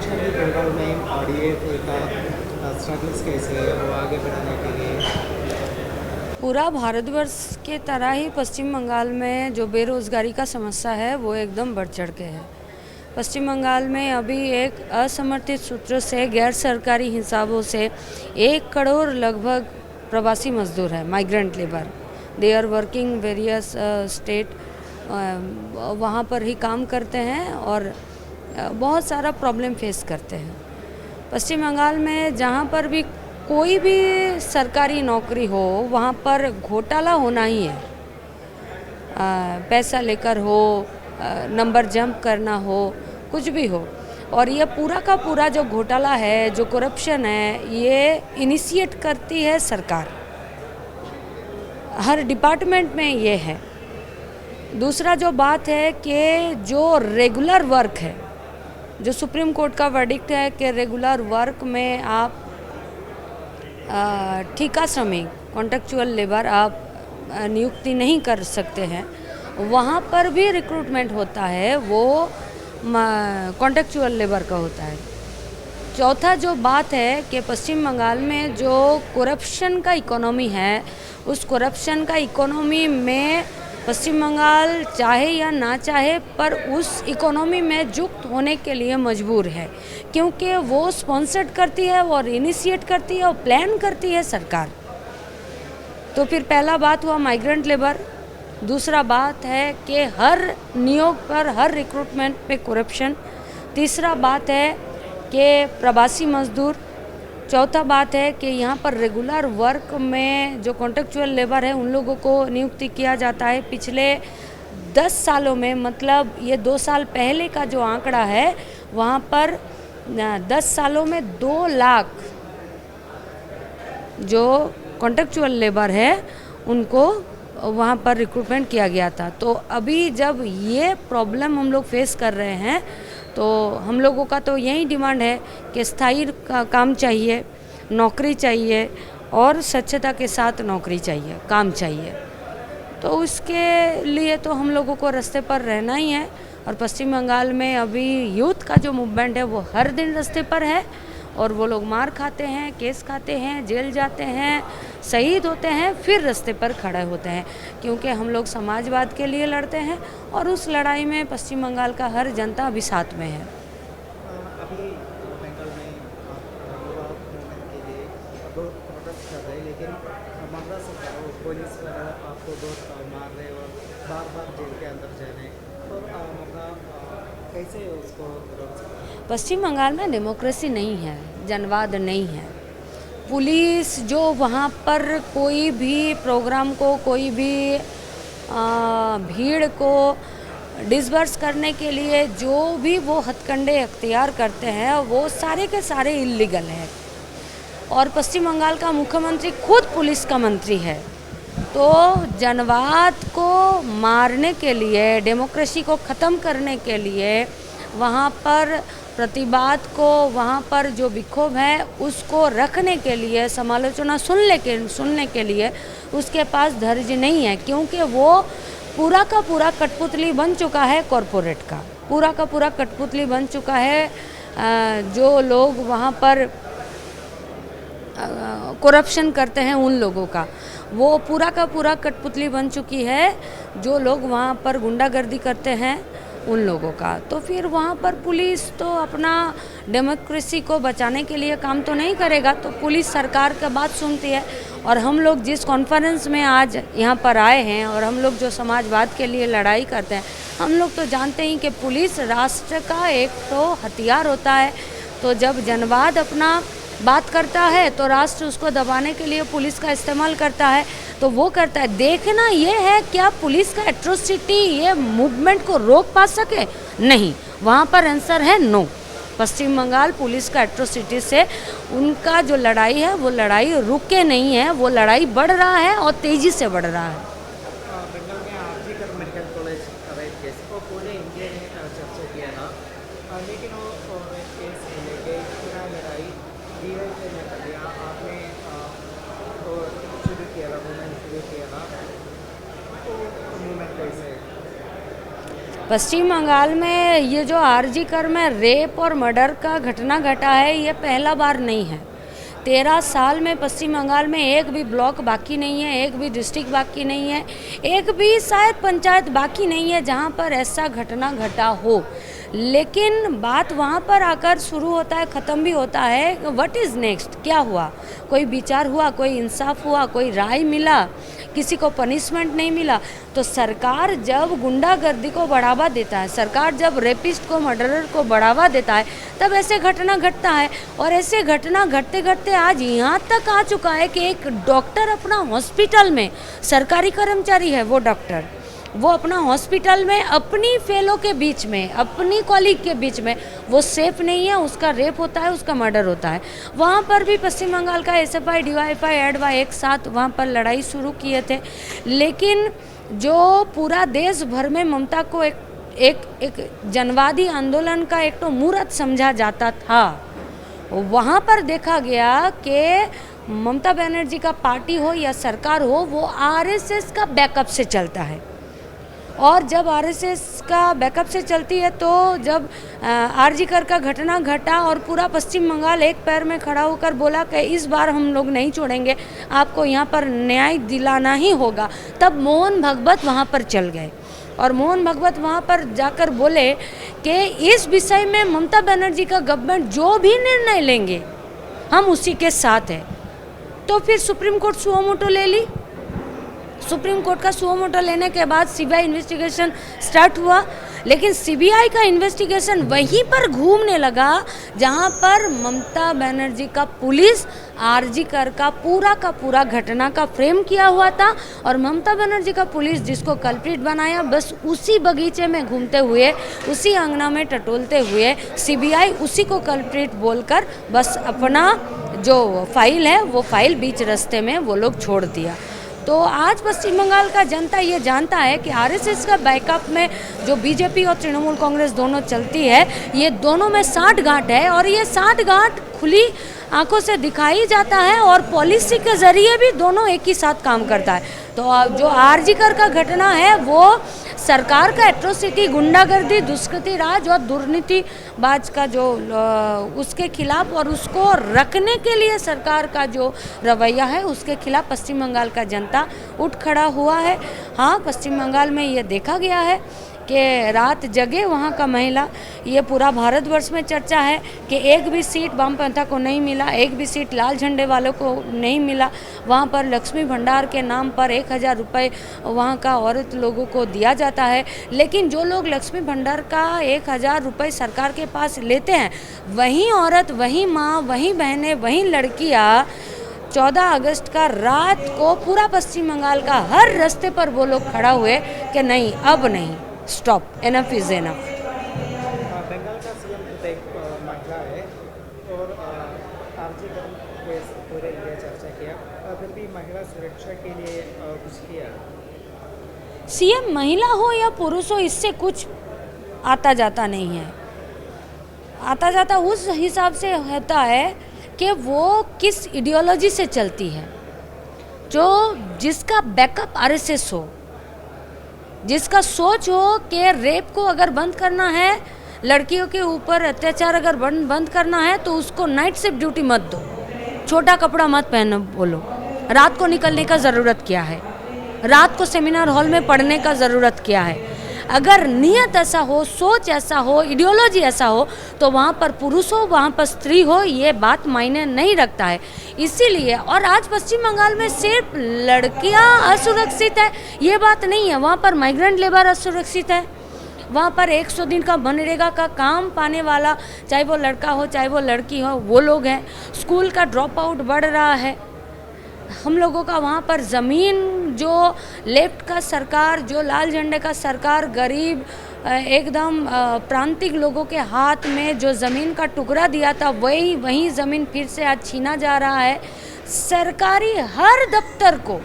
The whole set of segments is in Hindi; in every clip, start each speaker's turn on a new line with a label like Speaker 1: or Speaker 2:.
Speaker 1: स्पेशली बंगाल में डीएफ का स्ट्रगल्स कैसे है वो आगे बढ़ाने के लिए?
Speaker 2: पूरा भारतवर्ष के तरह ही पश्चिम बंगाल में जो बेरोजगारी का समस्या है वो एकदम बढ़ चढ़ के है। पश्चिम बंगाल में अभी एक असमर्थित सूत्रों से गैर सरकारी हिसाबों से 1 करोड़ लगभग प्रवासी मजदूर है, migrant labour. They are working various state, वहाँ पर ही काम करते हैं और बहुत सारा प्रॉब्लम फेस करते हैं। पश्चिम बंगाल में जहाँ पर भी कोई भी सरकारी नौकरी हो वहाँ पर घोटाला होना ही है। पैसा लेकर हो, नंबर जंप करना हो, कुछ भी हो। और ये पूरा का पूरा जो घोटाला है, जो करप्शन है, ये इनिशिएट करती है सरकार। हर डिपार्टमेंट में ये है। दूसरा जो बात है कि जो रेगुलर वर्क है, जो सुप्रीम कोर्ट का वर्डिक्ट है कि रेगुलर वर्क में आप ठेका श्रमिक, कॉन्ट्रेक्चुअल लेबर आप नियुक्ति नहीं कर सकते हैं, वहाँ पर भी रिक्रूटमेंट होता है, वो कॉन्ट्रेक्चुअल लेबर का होता है। चौथा जो बात है कि पश्चिम बंगाल में जो करप्शन का इकोनॉमी है, उस करप्शन का इकोनॉमी में पश्चिम बंगाल चाहे या ना चाहे पर उस इकोनॉमी में जुक्त होने के लिए मजबूर है, क्योंकि वो स्पॉन्सर्ड करती है और इनिशिएट करती है और प्लान करती है सरकार। तो फिर पहला बात हुआ माइग्रेंट लेबर। दूसरा बात है कि हर नियोग पर, हर रिक्रूटमेंट पे करप्शन। तीसरा बात है कि प्रवासी मजदूर। चौथा बात है कि यहाँ पर रेगुलर वर्क में जो कॉन्ट्रेक्चुअल लेबर है उन लोगों को नियुक्ति किया जाता है। पिछले 10 सालों में, मतलब ये 2 साल पहले का जो आंकड़ा है, वहाँ पर 10 सालों में 2 लाख जो कॉन्ट्रेक्चुअल लेबर है उनको वहाँ पर रिक्रूटमेंट किया गया था। तो अभी जब ये प्रॉब्लम हम लोग फेस कर रहे हैं, तो हम लोगों का तो यही डिमांड है कि स्थायी काम चाहिए, नौकरी चाहिए और स्वच्छता के साथ नौकरी चाहिए, काम चाहिए। तो उसके लिए तो हम लोगों को रास्ते पर रहना ही है। और पश्चिम बंगाल में अभी यूथ का जो मूवमेंट है वो हर दिन रास्ते पर है, और वो लोग मार खाते हैं, केस खाते हैं, जेल जाते हैं, शहीद होते हैं, फिर रास्ते पर खड़े होते हैं, क्योंकि हम लोग समाजवाद के लिए लड़ते हैं और उस लड़ाई में पश्चिम बंगाल का हर जनता अभी साथ में है।
Speaker 1: अभी बंगाल में युवा मूवमेंट के लिए बहुत प्रोटेस्ट कर रहे हैं, लेकिन ममता सरकार और पुलिस आपको बहुत मार रहे और बार बार जेल के अंदर जा रहे हैं, तो ममता कैसे उसको रोक सकते हैं?
Speaker 2: पश्चिम बंगाल में डेमोक्रेसी नहीं है, जनवाद नहीं है। पुलिस जो वहाँ पर कोई भी प्रोग्राम को, कोई भी भीड़ को डिसबर्स करने के लिए जो भी वो हथकंडे अख्तियार करते हैं, वो सारे के सारे इल्लीगल हैं। और पश्चिम बंगाल का मुख्यमंत्री खुद पुलिस का मंत्री है। तो जनवाद को मारने के लिए, डेमोक्रेसी को ख़त्म करने के लिए, वहाँ पर प्रतिवाद को, वहाँ पर जो विक्षोभ है उसको रखने के लिए, समालोचना सुनने के लिए उसके पास धैर्य नहीं है, क्योंकि वो पूरा का पूरा कठपुतली बन चुका है कॉरपोरेट का, पूरा का पूरा कठपुतली बन चुका है। जो लोग वहाँ पर करप्शन करते हैं उन लोगों का, वो पूरा का पूरा कठपुतली बन चुकी है। जो लोग वहाँ पर गुंडागर्दी करते हैं उन लोगों का, तो फिर वहाँ पर पुलिस तो अपना डेमोक्रेसी को बचाने के लिए काम तो नहीं करेगा, तो पुलिस सरकार का बात सुनती है। और हम लोग जिस कॉन्फ्रेंस में आज यहाँ पर आए हैं और हम लोग जो समाजवाद के लिए लड़ाई करते हैं, हम लोग तो जानते हैं कि पुलिस राष्ट्र का एक तो हथियार होता है। तो जब जनवाद अपना बात करता है तो राष्ट्र उसको दबाने के लिए पुलिस का इस्तेमाल करता है, तो वो करता है। देखना ये है क्या पुलिस का एट्रोसिटी ये मूवमेंट को रोक पा सके? नहीं, वहाँ पर आंसर है नो। पश्चिम बंगाल पुलिस का एट्रोसिटी से उनका जो लड़ाई है वो लड़ाई रुके नहीं है, वो लड़ाई बढ़ रहा है और तेज़ी से बढ़ रहा है।
Speaker 1: बंगाल में RG Kar medical college rape case को पूरे इंडिया ने चर्चा किया था, लेकिन वो केस लेके पूरा लड़ाई डीवाईएफआई ने कर दिया। आपने वो शुरू किया था, मूवमेंट शुरू किया था, तो मूवमेंट कैसे है?
Speaker 2: पश्चिम बंगाल में ये जो आरजी कर में रेप और मर्डर का घटना घटा है, ये पहला बार नहीं है। 13 साल में पश्चिम बंगाल में एक भी ब्लॉक बाकी नहीं है, एक भी डिस्ट्रिक्ट बाकी नहीं है, एक भी शायद पंचायत बाकी नहीं है जहाँ पर ऐसा घटना घटा हो। लेकिन बात वहाँ पर आकर शुरू होता है, ख़त्म भी होता है। व्हाट इज़ नेक्स्ट, क्या हुआ? कोई विचार हुआ, कोई इंसाफ हुआ, कोई राय मिला, किसी को पनिशमेंट नहीं मिला। तो सरकार जब गुंडागर्दी को बढ़ावा देता है, सरकार जब रेपिस्ट को, मर्डरर को बढ़ावा देता है, तब ऐसे घटना घटता है। और ऐसे घटना घटते घटते आज यहाँ तक आ चुका है कि एक डॉक्टर अपना हॉस्पिटल में, सरकारी कर्मचारी है वो डॉक्टर, वो अपना हॉस्पिटल में अपनी फेलो के बीच में, अपनी कॉलीग के बीच में वो सेफ नहीं है, उसका रेप होता है, उसका मर्डर होता है। वहाँ पर भी पश्चिम बंगाल का एसएफआई, डीवाईएफआई, एडवाई एक साथ वहाँ पर लड़ाई शुरू किए थे। लेकिन जो पूरा देश भर में ममता को एक जनवादी आंदोलन का एक तो मूर्त समझा जाता था, वहाँ पर देखा गया कि ममता बनर्जी का पार्टी हो या सरकार हो, वो आरएसएस का बैकअप से चलता है। और जब आरएसएस का बैकअप से चलती है, तो जब आरजी कर का घटना घटा और पूरा पश्चिम बंगाल एक पैर में खड़ा होकर बोला कि इस बार हम लोग नहीं छोड़ेंगे, आपको यहाँ पर न्याय दिलाना ही होगा, तब मोहन भागवत वहाँ पर चल गए। और मोहन भागवत वहाँ पर जाकर बोले कि इस विषय में ममता बनर्जी का गवर्नमेंट जो भी निर्णय लेंगे हम उसी के साथ हैं। तो फिर सुप्रीम कोर्ट सुओ मोटो ले ली। सुप्रीम कोर्ट का सुओ मोटो लेने के बाद सीबीआई इन्वेस्टिगेशन स्टार्ट हुआ। लेकिन सीबीआई का इन्वेस्टिगेशन वहीं पर घूमने लगा जहां पर ममता बनर्जी का पुलिस आरजी कर का पूरा घटना का फ्रेम किया हुआ था। और ममता बनर्जी का पुलिस जिसको कल्प्रिट बनाया, बस उसी बगीचे में घूमते हुए, उसी अंगना में टटोलते हुए सीबीआई उसी को कल्प्रिट बोलकर बस अपना जो फाइल है वो फाइल बीच रास्ते में वो लोग छोड़ दिया। तो आज पश्चिम बंगाल का जनता ये जानता है कि आरएसएस का बैकअप में जो बीजेपी और तृणमूल कांग्रेस दोनों चलती है, ये दोनों में साठगांठ है। और ये साठगांठ खुली आंखों से दिखाई जाता है और पॉलिसी के जरिए भी दोनों एक ही साथ काम करता है। तो जो आरजी कर का घटना है वो सरकार का एट्रोसिटी, गुंडागर्दी, दुष्कृति राज और दुर्नीतिबाज का जो उसके खिलाफ और उसको रखने के लिए सरकार का जो रवैया है, उसके खिलाफ पश्चिम बंगाल का जनता उठ खड़ा हुआ है। हाँ, पश्चिम बंगाल में ये देखा गया है कि रात जगे वहाँ का महिला, ये पूरा भारतवर्ष में चर्चा है कि एक भी सीट वामपंथा को नहीं मिला, एक भी सीट लाल झंडे वालों को नहीं मिला। वहाँ पर लक्ष्मी भंडार के नाम पर 1000 रुपये वहाँ का औरत लोगों को दिया जाता है। लेकिन जो लोग लक्ष्मी भंडार का 1000 रुपये सरकार के पास लेते हैं, वहीं औरत, वहीं माँ, वहीं बहनें, वहीं लड़कियाँ 14 अगस्त का रात को पूरा पश्चिम बंगाल का हर रास्ते पर वो लोग खड़ा हुए कि नहीं, अब नहीं, stop, enough is enough.
Speaker 1: Bengal का सीएम खुद एक महिला है और आरजी कर केस पूरे इंडिया चर्चा किया, फिर भी महिला सुरक्षा के लिए कुछ किया?
Speaker 2: सीएम महिला हो या पुरुष हो, इससे कुछ आता जाता नहीं है। आता जाता उस हिसाब से होता है कि वो किस आइडियोलॉजी से चलती है, जो जिसका बैकअप आरएसएस हो, जिसका सोच हो कि रेप को अगर बंद करना है, लड़कियों के ऊपर अत्याचार अगर बंद करना है, तो उसको नाइट शिफ्ट ड्यूटी मत दो, छोटा कपड़ा मत पहनो, बोलो रात को निकलने का ज़रूरत क्या है, रात को सेमिनार हॉल में पढ़ने का ज़रूरत क्या है। अगर नियत ऐसा हो, सोच ऐसा हो, आइडियोलॉजी ऐसा हो, तो वहाँ पर पुरुष हो, वहाँ पर स्त्री हो, ये बात मायने नहीं रखता है। इसीलिए और आज पश्चिम बंगाल में सिर्फ लड़कियाँ असुरक्षित है ये बात नहीं है, वहाँ पर माइग्रेंट लेबर असुरक्षित है। वहाँ पर 100 दिन का मनरेगा का काम पाने वाला, चाहे वो लड़का हो चाहे वो लड़की हो, वो लोग हैं। स्कूल का ड्रॉप आउट बढ़ रहा है। हम लोगों का वहाँ पर ज़मीन, जो लेफ्ट का सरकार, जो लाल झंडे का सरकार गरीब एकदम प्रांतिक लोगों के हाथ में जो ज़मीन का टुकड़ा दिया था, वही ज़मीन फिर से आज छीना जा रहा है। सरकारी हर दफ्तर को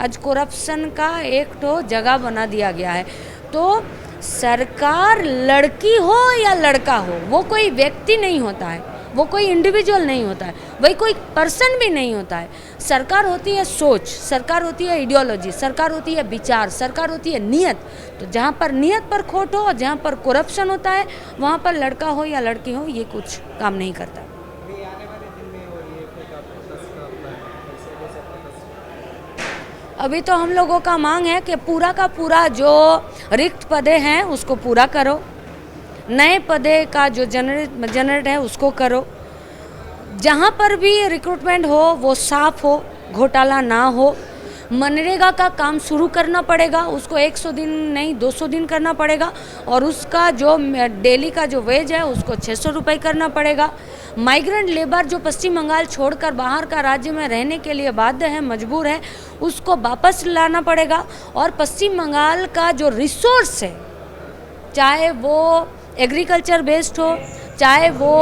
Speaker 2: आज करप्शन का एक तो जगह बना दिया गया है। तो सरकार लड़की हो या लड़का हो, वो कोई व्यक्ति नहीं होता है, वो कोई इंडिविजुअल नहीं होता है, वही कोई पर्सन भी नहीं होता है। सरकार होती है सोच, सरकार होती है आइडियोलॉजी, सरकार होती है विचार, सरकार होती है नीयत। तो जहाँ पर नीयत पर खोट हो, जहाँ पर करप्शन होता है, वहाँ पर लड़का हो या लड़की हो, ये कुछ काम नहीं करता।
Speaker 1: अभी आने वाले दिन में और ये कोई का प्रोटेस्ट का प्लान है, कैसे प्रोटेस्ट?
Speaker 2: अभी तो हम लोगों का मांग है कि पूरा का पूरा जो रिक्त पदे हैं उसको पूरा करो, नए पदे का जो जनरेट है उसको करो, जहाँ पर भी रिक्रूटमेंट हो वो साफ हो, घोटाला ना हो। मनरेगा का काम शुरू करना पड़ेगा, उसको 100 दिन नहीं 200 दिन करना पड़ेगा, और उसका जो डेली का जो वेज है उसको 600 रुपये करना पड़ेगा। माइग्रेंट लेबर जो पश्चिम बंगाल छोड़कर बाहर का राज्य में रहने के लिए बाध्य है, मजबूर है, उसको वापस लाना पड़ेगा। और पश्चिम बंगाल का जो रिसोर्स है, चाहे वो एग्रीकल्चर बेस्ड हो, चाहे वो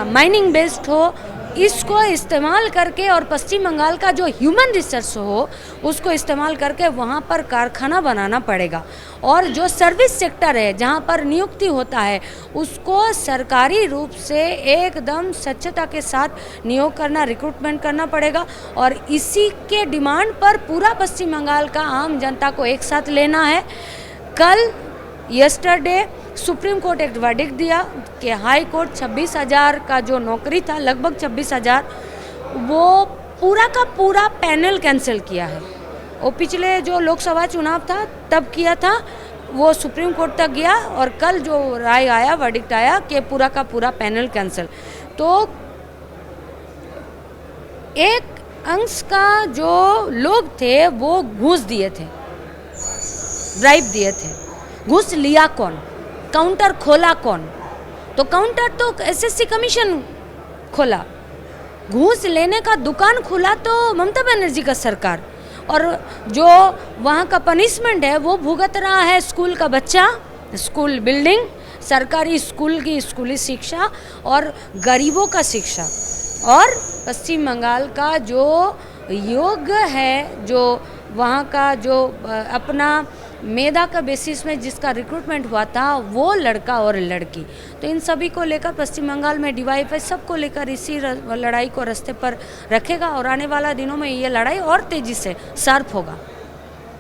Speaker 2: माइनिंग बेस्ड हो, इसको इस्तेमाल करके, और पश्चिम बंगाल का जो ह्यूमन रिसोर्स हो उसको इस्तेमाल करके वहाँ पर कारखाना बनाना पड़ेगा। और जो सर्विस सेक्टर है जहाँ पर नियुक्ति होता है उसको सरकारी रूप से एकदम स्वच्छता के साथ नियोग करना, रिक्रूटमेंट करना पड़ेगा। और इसी के डिमांड पर पूरा पश्चिम बंगाल का आम जनता को एक साथ लेना है। कल यस्टरडे सुप्रीम कोर्ट एक वर्डिक्ट दिया कि हाई कोर्ट 26,000 का जो नौकरी था, लगभग 26,000, वो पूरा का पूरा पैनल कैंसिल किया है। वो पिछले जो लोकसभा चुनाव था तब किया था, वो सुप्रीम कोर्ट तक गया, और कल जो राय आया, वर्डिक्ट आया कि पूरा का पूरा पैनल कैंसिल। तो एक अंश का जो लोग थे वो घूस दिए थे, ब्राइब दिए थे। घूस लिया कौन, काउंटर खोला कौन? तो काउंटर तो एसएससी कमीशन खोला, घूस लेने का दुकान खुला तो ममता बनर्जी का सरकार। और जो वहाँ का पनिशमेंट है वो भुगत रहा है स्कूल का बच्चा, स्कूल बिल्डिंग, सरकारी स्कूल की स्कूली शिक्षा और गरीबों का शिक्षा। और पश्चिम बंगाल का जो योग्य है, जो वहाँ का जो अपना मेधा का बेसिस में जिसका रिक्रूटमेंट हुआ था, वो लड़का और लड़की, तो इन सभी को लेकर पश्चिम बंगाल में डीवाईएफआई सबको लेकर इसी लड़ाई को रास्ते पर रखेगा। और आने वाला दिनों में ये लड़ाई और तेज़ी से शार्प होगा।